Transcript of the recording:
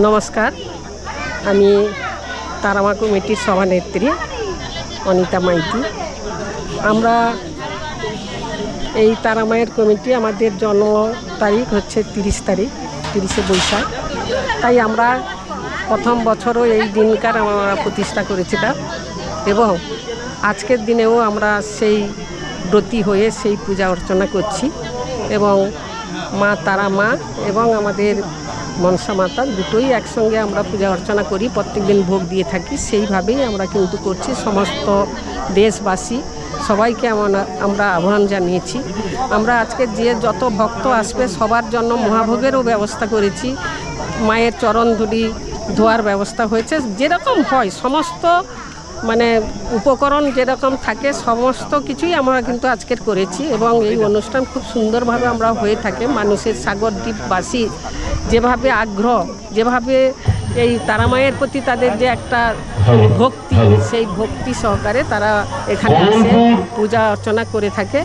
নমস্কার, আমি তারামা কমিটির সভানেত্রী অনিতা মাইতি। আমরা এই তারামায়ের কমিটি, আমাদের জন্ম তারিখ হচ্ছে 30 বৈশাখ। তাই আমরা প্রথম বছরও এই দিনকার আমরা প্রতিষ্ঠা করেছিলাম এবং আজকের দিনেও আমরা সেই ব্রতী হয়ে সেই পূজা অর্চনা করছি এবং মা তারা মা এবং আমাদের মনসা মাতা দুটোই একসঙ্গে আমরা পূজা অর্চনা করি, প্রত্যেক দিন ভোগ দিয়ে থাকি। সেইভাবেই আমরা কিন্তু করছি। সমস্ত দেশবাসী সবাইকে আমরা আহ্বান জানিয়েছি। আমরা আজকে যে যত ভক্ত আসবে সবার জন্য মহাভোগেরও ব্যবস্থা করেছি। মায়ের চরণ ধুলি ধোয়ার ব্যবস্থা হয়েছে। যেরকম হয় সমস্ত উপকরণ যেরকম থাকে সমস্ত কিছুই আমরা কিন্তু আজকের করেছি এবং এই অনুষ্ঠান খুব সুন্দরভাবে আমরা হয়ে থাকে। মানুষের সাগরদ্বীপবাসী যেভাবে আগ্রহ, যেভাবে এই তারামায়ের প্রতি তাদের যে একটা ভক্তি, সেই ভক্তি সহকারে তারা এখানে এসে পূজা অর্চনা করে থাকে।